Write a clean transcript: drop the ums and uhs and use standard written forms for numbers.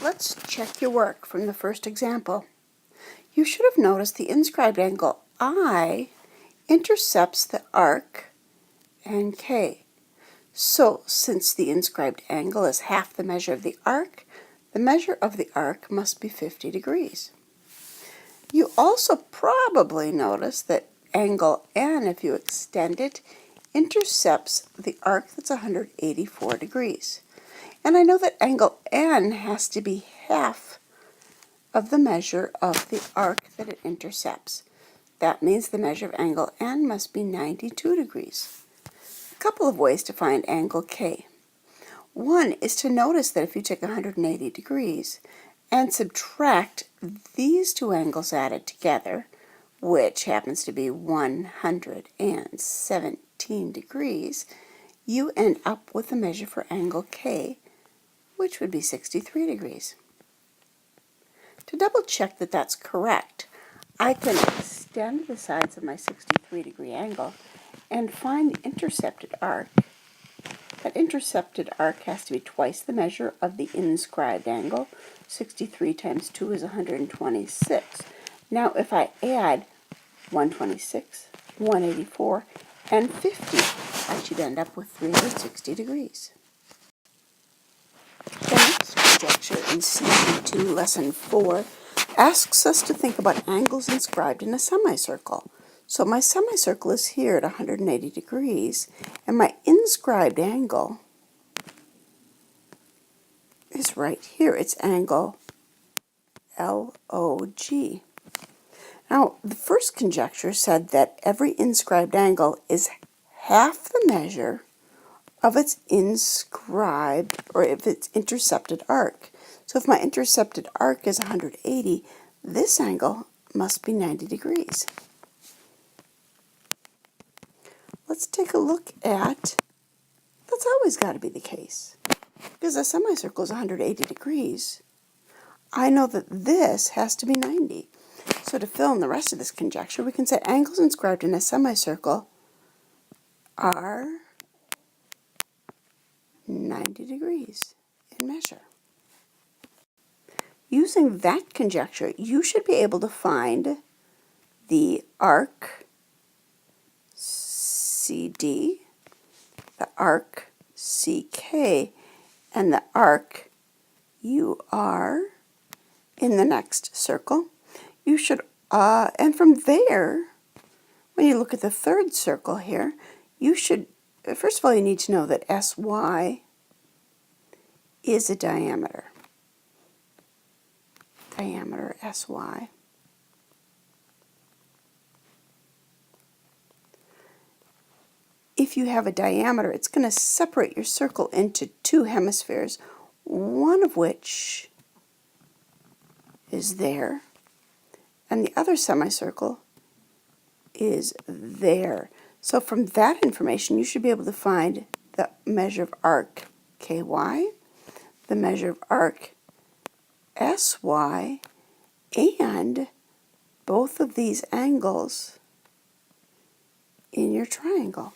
Let's check your work from the first example. You should have noticed the inscribed angle I intercepts the arc NK. So, since the inscribed angle is half the measure of the measure of the arc must be 50 degrees. You also probably noticed that angle N, if you extend it, intercepts the arc that's 184 degrees. And I know that angle N has to be half of the measure of the arc that it intercepts. That means the measure of angle N must be 92 degrees. A couple of ways to find angle K. One is to notice that if you take 180 degrees and subtract these two angles added together, which happens to be 117 degrees, you end up with a measure for angle K, which would be 63 degrees. To double check that that's correct, I can extend the sides of my 63-degree angle and find the intercepted arc. That intercepted arc has to be twice the measure of the inscribed angle. 63 times 2 is 126. Now if I add 126, 184, and 50, I should end up with 360 degrees. The next conjecture in CP2 Lesson 4 asks us to think about angles inscribed in a semicircle. So my semicircle is here at 180 degrees, and my inscribed angle is right here. It's angle LOG. Now, the first conjecture said that every inscribed angle is half the measure of its inscribed, or if its intercepted arc. So if my intercepted arc is 180, this angle must be 90 degrees. Let's take a look at, that's always got to be the case. Because a semicircle is 180 degrees, I know that this has to be 90. So to fill in the rest of this conjecture, we can say angles inscribed in a semicircle are 90 degrees in measure. Using that conjecture, you should be able to find the arc CD, the arc CK, and the arc UR in the next circle. You should, and from there, when you look at the third circle here, you should, first of all, you need to know that SY is a diameter. Diameter SY. If you have a diameter, it's going to separate your circle into two hemispheres, one of which is there, and the other semicircle is there. So from that information, you should be able to find the measure of arc KY, the measure of arc SY, and both of these angles in your triangle.